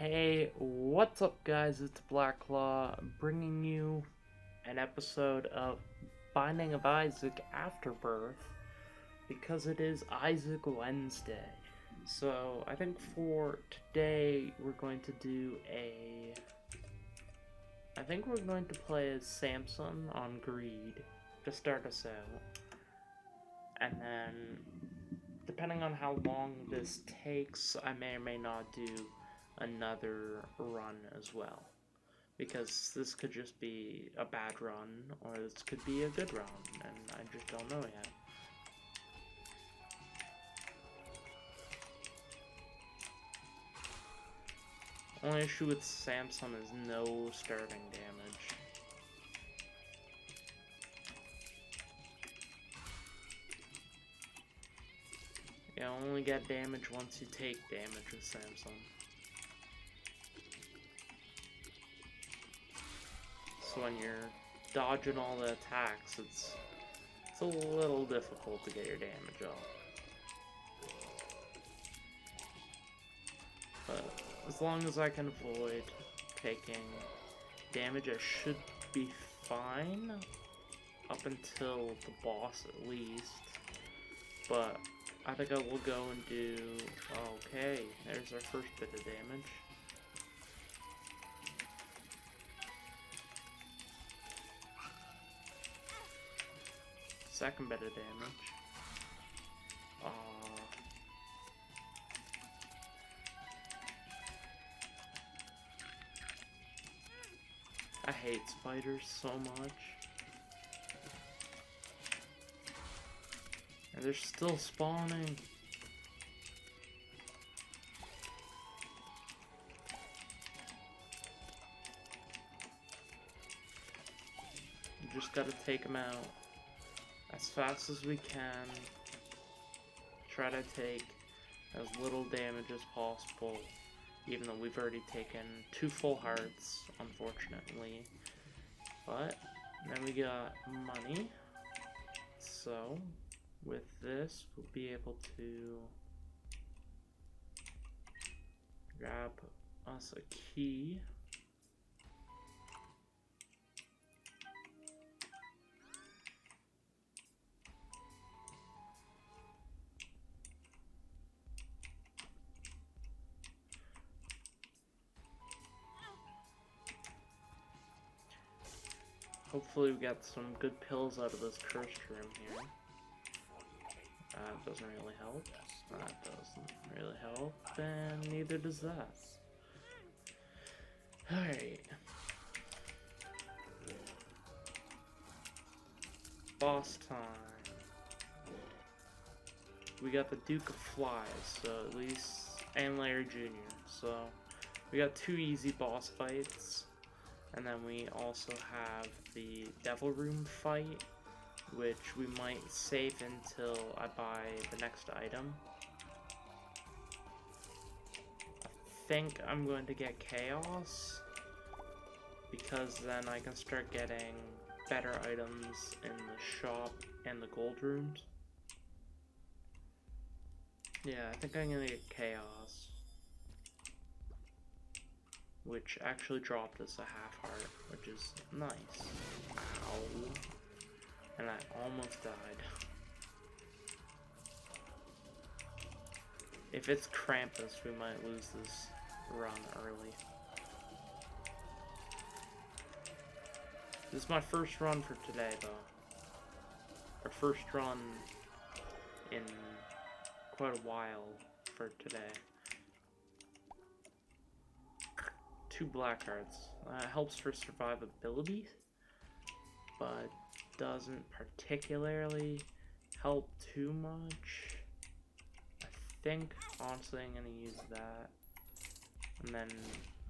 Hey, what's up guys, it's Blacklaw bringing you an episode of Binding of Isaac Afterbirth because it is Isaac Wednesday. So I think for today we're going to play as Samson on Greed to start us out. And then depending on how long this takes, I may or may not do another run as well, because this could just be a bad run or this could be a good run and I just don't know yet. Only issue with Samson is no starting damage. You only get damage once you take damage with Samson. So when you're dodging all the attacks, it's a little difficult to get your damage off. But as long as I can avoid taking damage, I should be fine up until the boss at least. But I think I will go and do... Okay, there's our first bit of damage. Second bit of damage. I hate spiders so much. And they're still spawning. You just gotta take them out as fast as we can. Try to take as little damage as possible, even though we've already taken 2 full hearts, unfortunately. But then we got money, so with this we'll be able to grab us a key. Hopefully we got some good pills out of this cursed room here. That doesn't really help. That doesn't really help, and neither does that. Alright. Boss time. We got the Duke of Flies, so at least, and Larry Jr. So we got 2 easy boss fights. And then we also have the Devil Room fight, which we might save until I buy the next item. I think I'm going to get Chaos, because then I can start getting better items in the shop and the gold rooms. Yeah, I think I'm gonna get Chaos, which actually dropped us a half heart, which is nice. Ow. And I almost died. If it's Krampus, we might lose this run early. This is my first run for today, though. Our first run in quite a while for today. 2 black hearts. Helps for survivability, but doesn't particularly help too much. I think, honestly, I'm gonna use that and then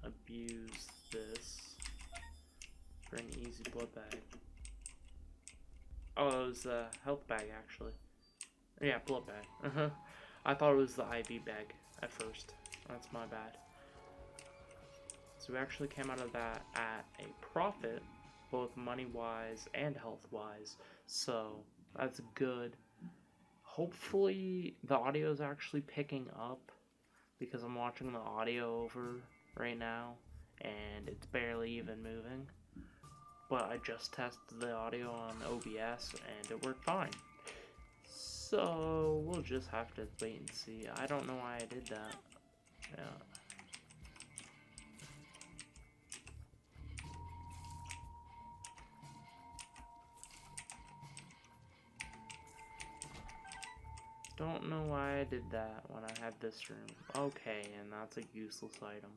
abuse this for an easy blood bag. Oh, it was the health bag, actually. Yeah, blood bag. I thought it was the IV bag at first. That's my bad. So we actually came out of that at a profit, both money-wise and health-wise, so that's good. Hopefully the audio is actually picking up, because I'm watching the audio over right now, and it's barely even moving. But I just tested the audio on OBS, and it worked fine. So, we'll just have to wait and see. I don't know why I did that. Yeah. Don't know why I did that when I had this room. Okay, and that's a useless item.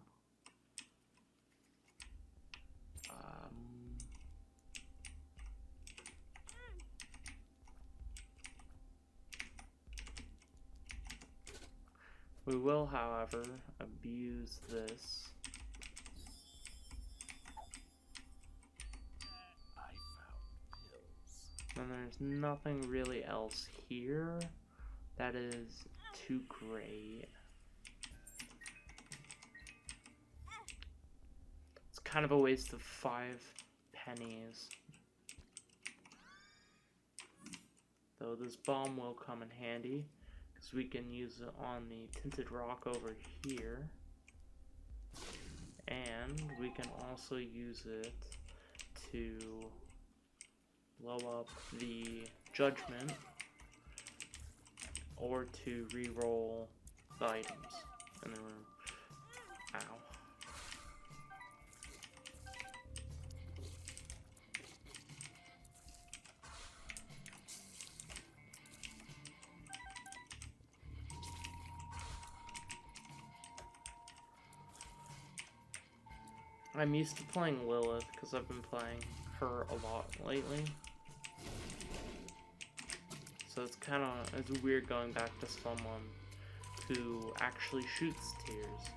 We will, however, abuse this. I found pills. And there's nothing really else here that is too great. It's kind of a waste of 5 pennies. Though this bomb will come in handy, because we can use it on the tinted rock over here. And we can also use it to blow up the judgment, or to re-roll the items in the room. Ow. I'm used to playing Lilith because I've been playing her a lot lately. So it's weird going back to someone who actually shoots tears.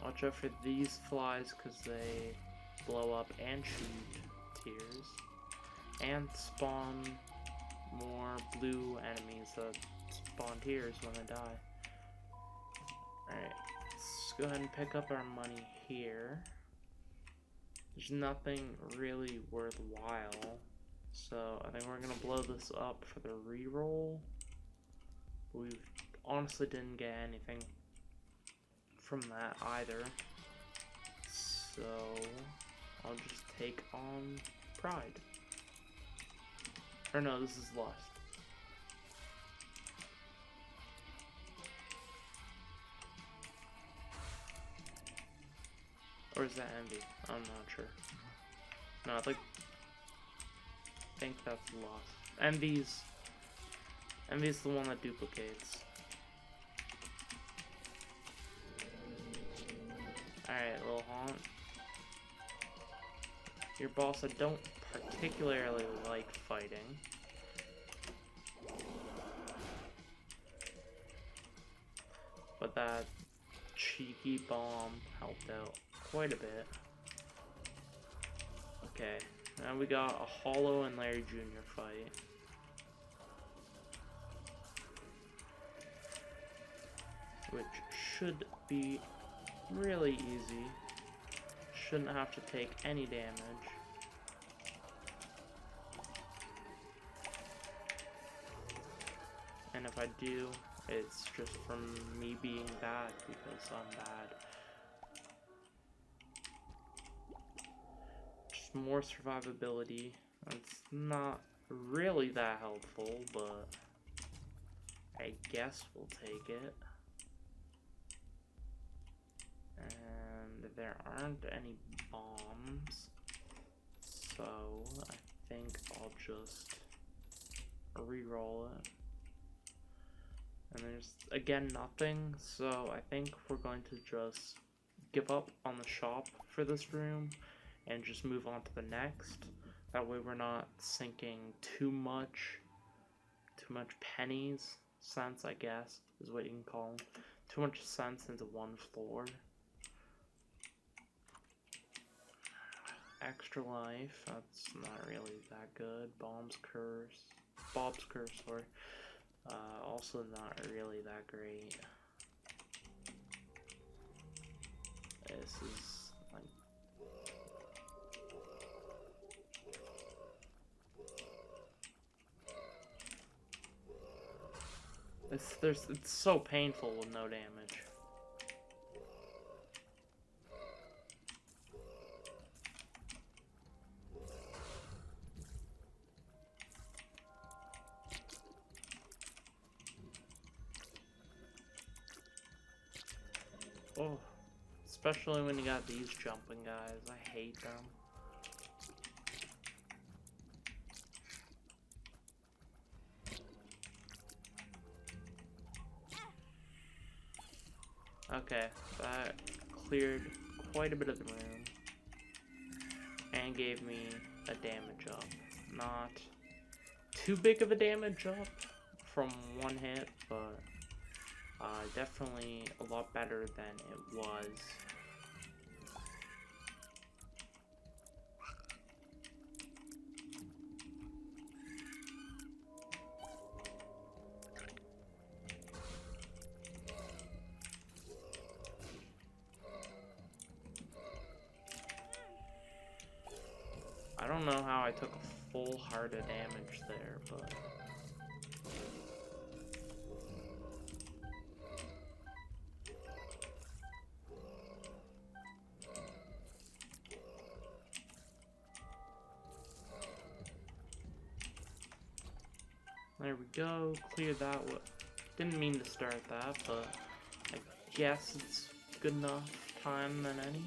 Watch out for these flies because they blow up and shoot tears. And spawn more blue enemies that spawn tears when they die. Alright. Let's go ahead and pick up our money here. There's nothing really worthwhile, so I think we're gonna blow this up for the reroll. We honestly didn't get anything from that either, so I'll just take on Pride. Or no, this is Lust. Or is that Envy? I'm not sure. No, I think that's Lost. Envy's the one that duplicates. Alright, little haunt. Your boss I don't particularly like fighting. But that cheeky bomb helped out quite a bit. Okay, now we got a Hollow and Larry Jr. fight. Which should be really easy. Shouldn't have to take any damage. And if I do, it's just from me being bad because I'm bad. Just more survivability. It's not really that helpful, but I guess we'll take it. And there aren't any bombs, so I think I'll just re-roll it. And there's again nothing, so I think we're going to just give up on the shop for this room and just move on to the next. That way we're not sinking too much pennies, cents I guess is what you can call them. Too much cents into one floor. Extra life, that's not really that good. Bob's curse, sorry. Also not really that great. This is like It's so painful with no damage. Oh, especially when you got these jumping guys. I hate them. Okay, that cleared quite a bit of the room and gave me a damage up. Not too big of a damage up from one hit, but definitely a lot better than it was. I don't know how I took a full heart of damage there, but there we go. Clear that. Didn't mean to start that, but I guess it's good enough time than any.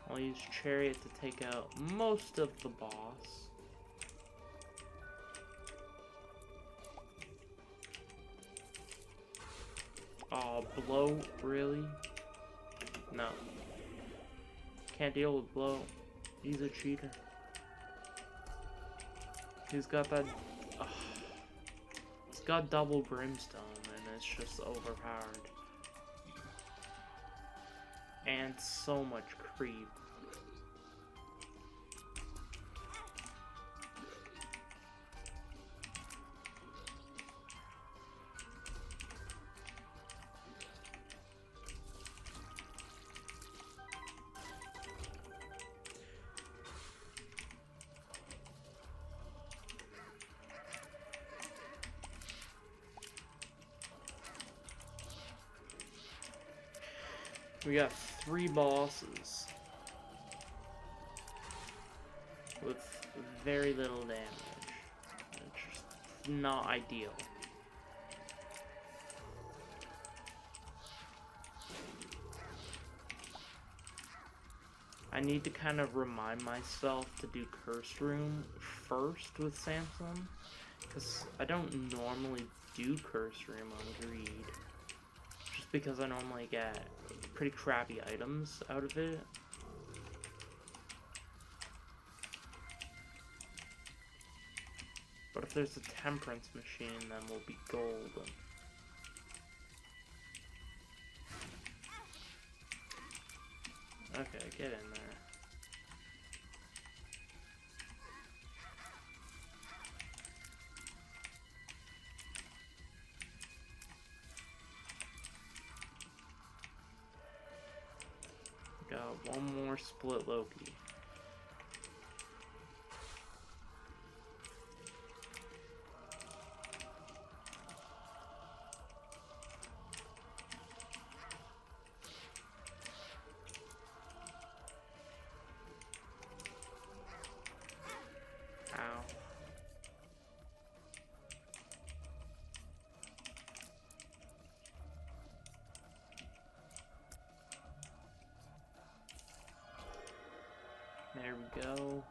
I'll use Chariot to take out most of the boss. Oh, blow? Really? No. Can't deal with blow. He's a cheater. He's got that... he's got double brimstone, and it's just overpowered. And so much creep. We got 3 bosses with very little damage. It's just not ideal. I need to kind of remind myself to do Curse Room first with Samson, because I don't normally do Curse Room on Greed, just because I normally get pretty crappy items out of it. But if there's a Temperance machine, then we'll be golden. Okay, get in there. Got one more split Loki. Ow. There we go.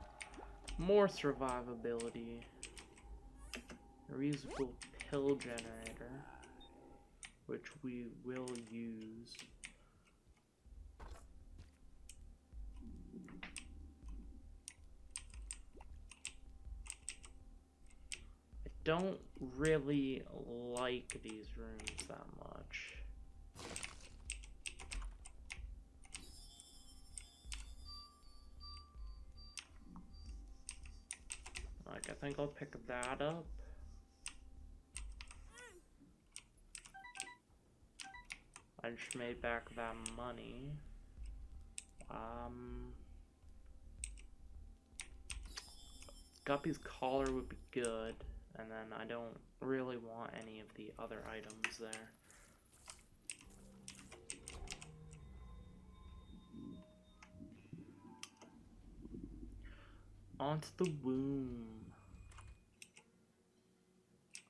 More survivability. A reusable pill generator, which we will use. I don't really like these rooms that much. Like, I think I'll pick that up. I just made back that money. Guppy's collar would be good, and then I don't really want any of the other items there. Onto the womb.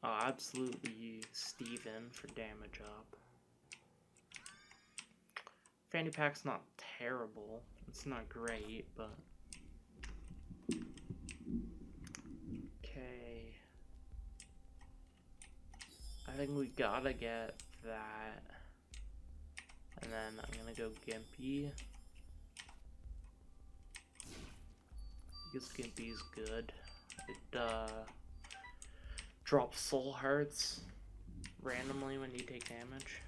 Oh, absolutely Steven for damage up. Fanny pack's not terrible. It's not great, but... Okay. I think we gotta get that. And then I'm gonna go Gimpy. Because Gimpy's good. It, drops soul hearts randomly when you take damage.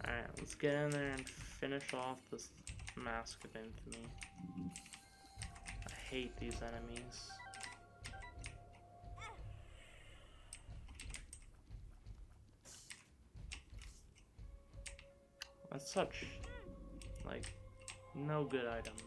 Alright, let's get in there and finish off this Mask of Infamy. I hate these enemies. That's such, like, no good items.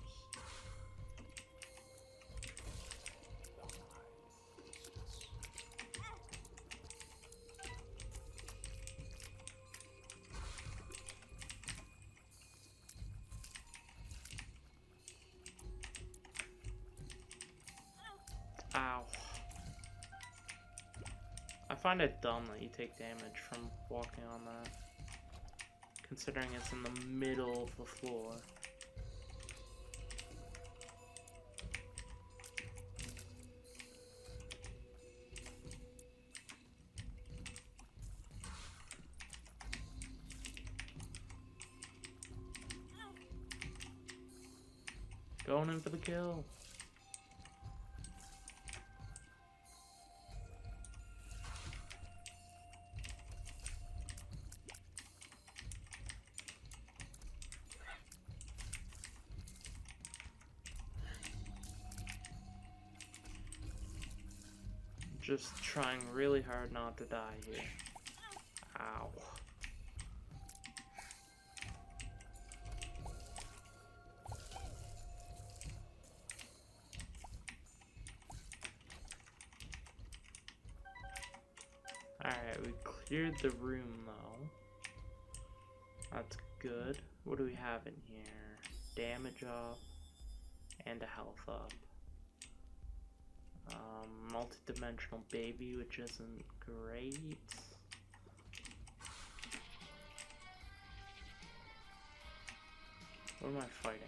Ow. I find it dumb that you take damage from walking on that, considering it's in the middle of the floor. Going in for the kill. Just trying really hard not to die here. Ow. Alright, we cleared the room though. That's good. What do we have in here? Damage up and a health up. Multi-dimensional baby, which isn't great. What am I fighting?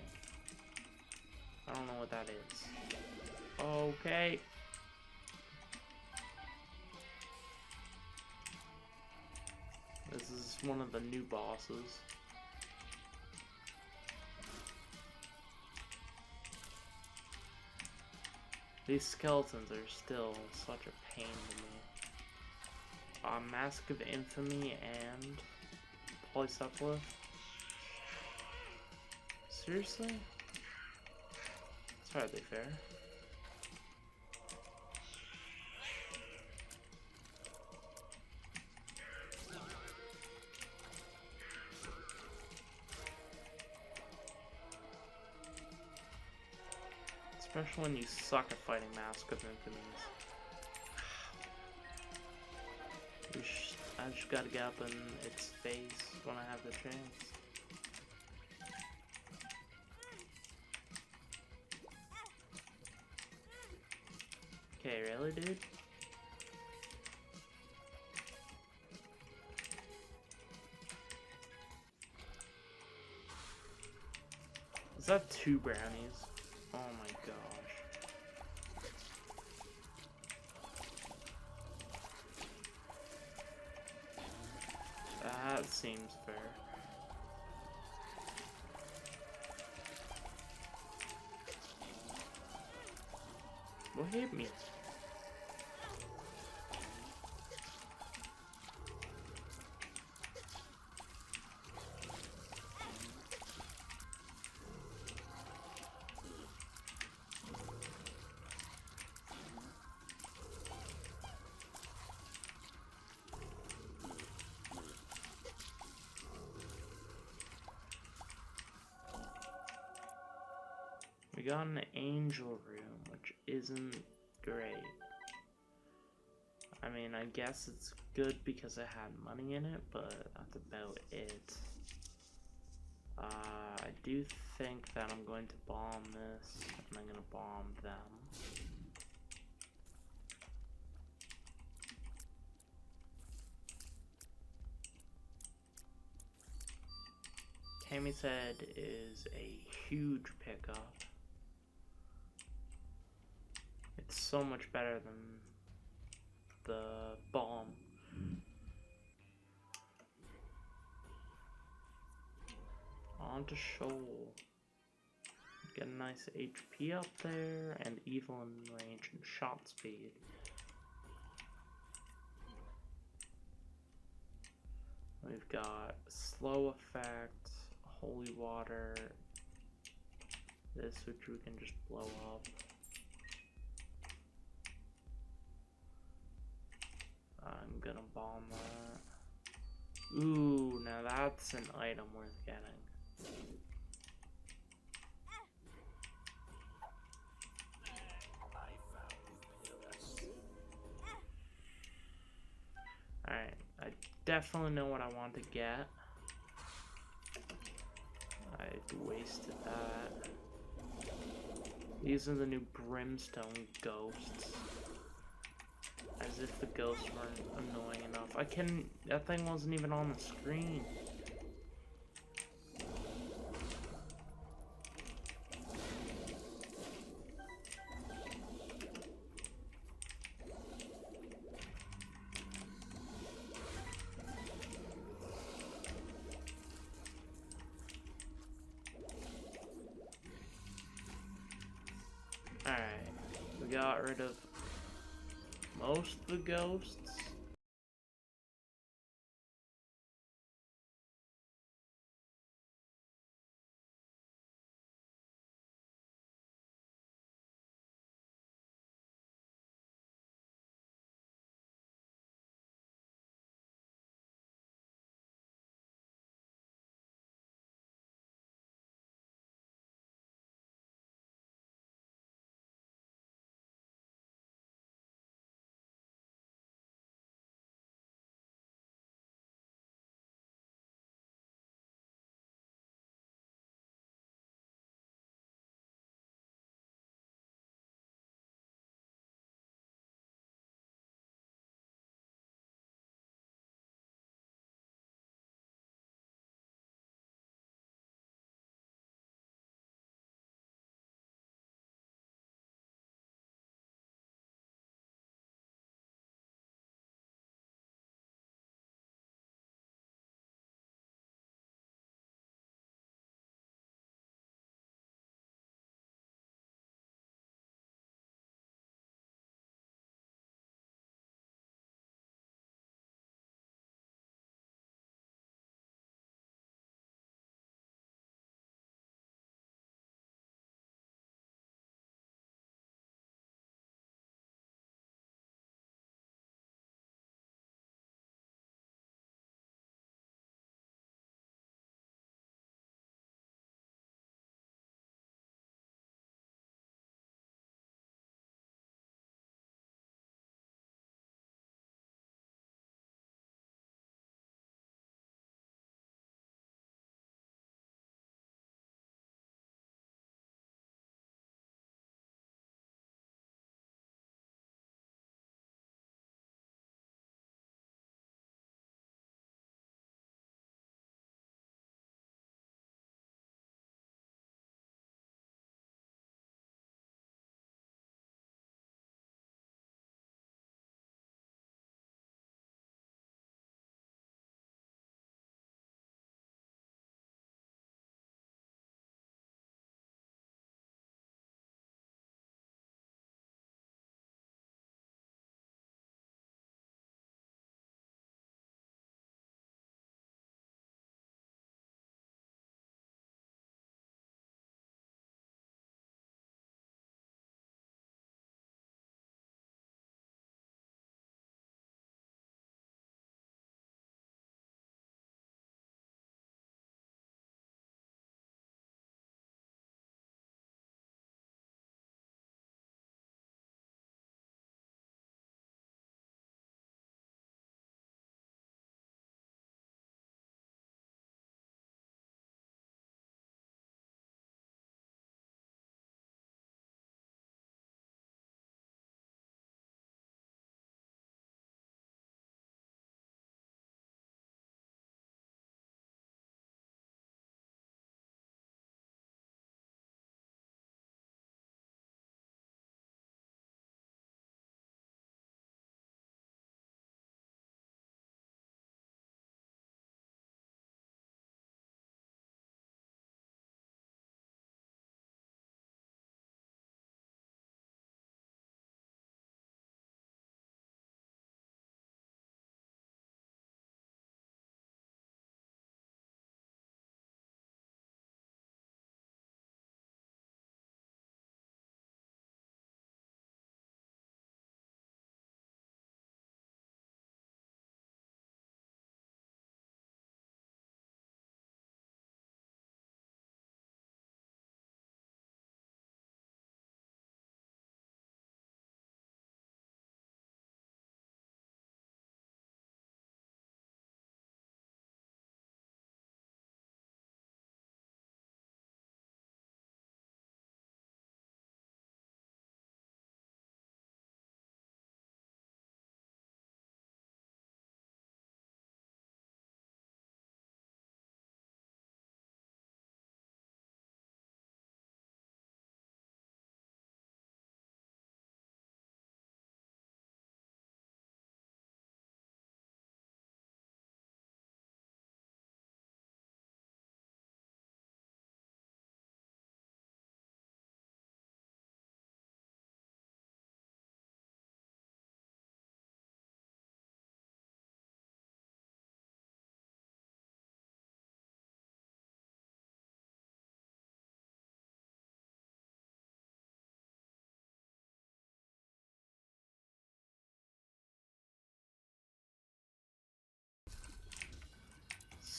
I don't know what that is. Okay. This is one of the new bosses. These skeletons are still such a pain to me. Mask of Infamy and Polycephalus. Seriously? It's hardly fair. Especially when you suck at fighting Mask of Infamy. I just gotta get up in its face when I have the chance. Okay, really, dude? Is that 2 brownies? Oh my gosh. That seems fair. What hit me? got an angel room, which isn't great. I mean, I guess it's good because it had money in it, but that's about it. I do think that I'm going to bomb this, and I'm going to bomb them. Tammy's Head is a huge pickup. It's so much better than the bomb. On to Shoal. Get a nice HP up there, and evil in range and shot speed. We've got slow effect, holy water, this which we can just blow up. I'm gonna bomb that. Ooh, now that's an item worth getting. Alright, I definitely know what I want to get. I wasted that. These are the new Brimstone Ghosts. As if the ghosts weren't annoying enough. That thing wasn't even on the screen. Alright, we got rid of most of the ghosts.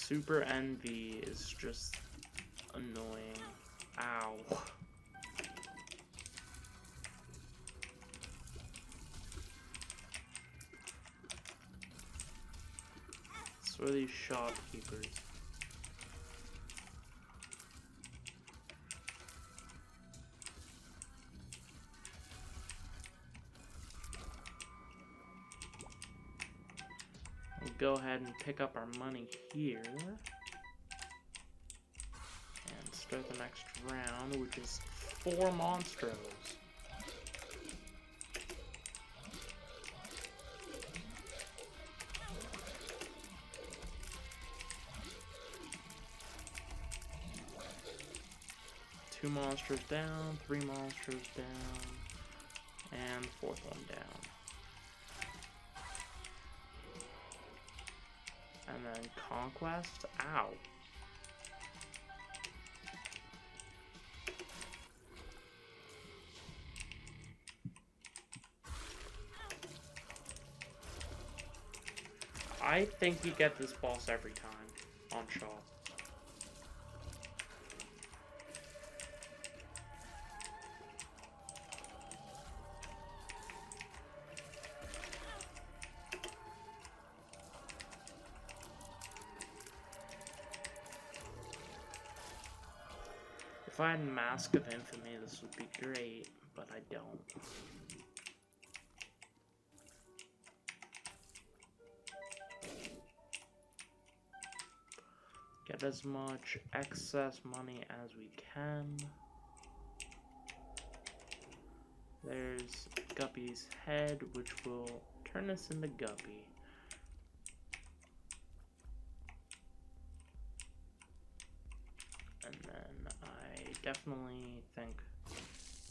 Super Envy is just annoying. Ow. So are these shopkeepers. We'll go ahead and pick up our money here. And start the next round, which is 4 monstros. Two monsters down, 3 monsters down, and 4th one down. And then Conquest, ow. I think you get this boss every time on shop. If I had Mask of Infamy, this would be great, but I don't. Get as much excess money as we can. There's Guppy's head, which will turn us into Guppy. And then I definitely think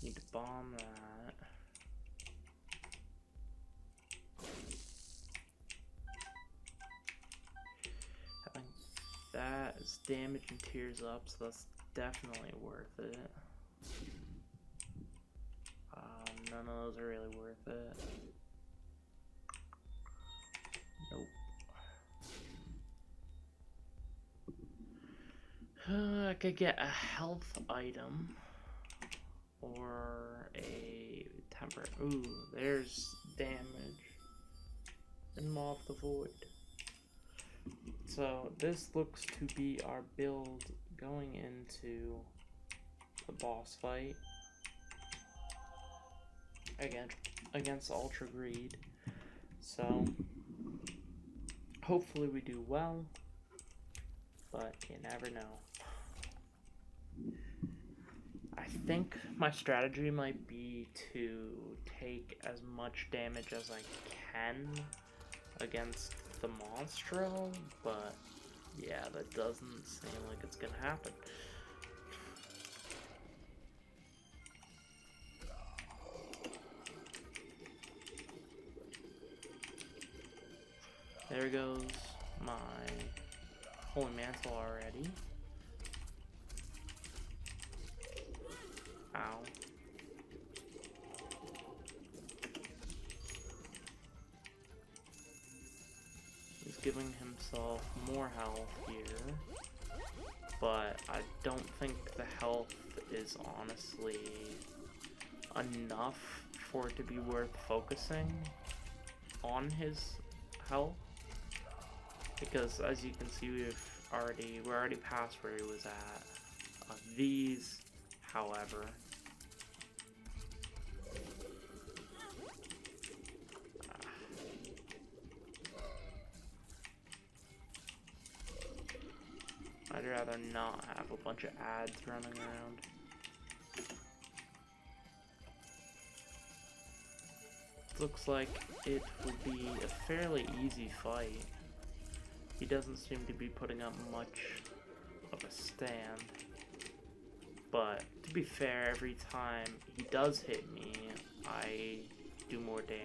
need to bomb that. I think that is damage and tears up, so that's definitely worth it. None of those are really worth it. Nope. I could get a health item or a temper. Ooh, there's damage and Mob the Void. So this looks to be our build going into the boss fight against Ultra Greed. So hopefully we do well, but you never know. I think my strategy might be to take as much damage as I can against the Monstro, but yeah, that doesn't seem like it's gonna happen. There goes my Holy Mantle already. Ow. He's giving himself more health here, but I don't think the health is honestly enough for it to be worth focusing on his health. Because as you can see, we're already past where he was at. These, however, I'd rather not have a bunch of ads running around. Looks like it will be a fairly easy fight. He doesn't seem to be putting up much of a stand. But to be fair, every time he does hit me, I do more damage.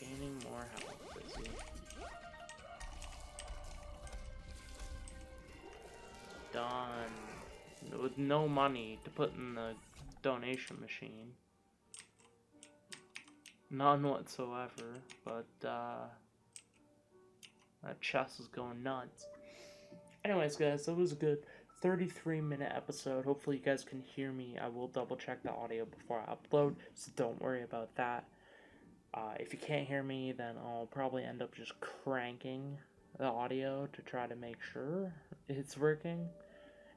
Gaining more health, is he? Done. With no money to put in the donation machine. None whatsoever, but that chest is going nuts. Anyways, guys, that was a good 33-minute episode. Hopefully you guys can hear me. I will double check the audio before I upload, so don't worry about that. If you can't hear me, then I'll probably end up just cranking the audio to try to make sure it's working.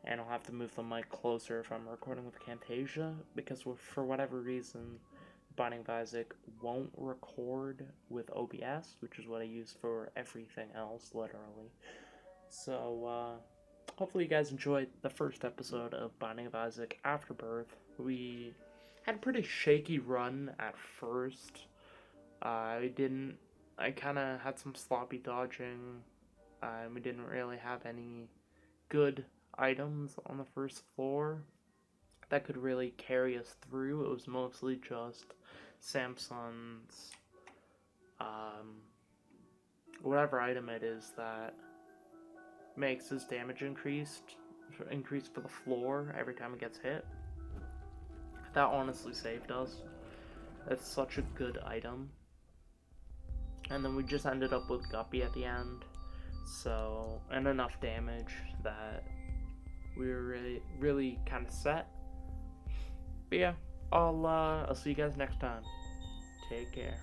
And I'll have to move the mic closer if I'm recording with Camtasia, because for whatever reason, Binding of Isaac won't record with OBS, which is what I use for everything else, literally. So, hopefully you guys enjoyed the first episode of Binding of Isaac Afterbirth. We had a pretty shaky run at first. I kind of had some sloppy dodging. We didn't really have any good items on the first floor that could really carry us through. It was mostly just Samson's, whatever item it is that makes his damage increase for the floor every time it gets hit. That honestly saved us. It's such a good item. And then we just ended up with Guppy at the end, so, and enough damage that we were really kind of set. But yeah, I'll see you guys next time. Take care.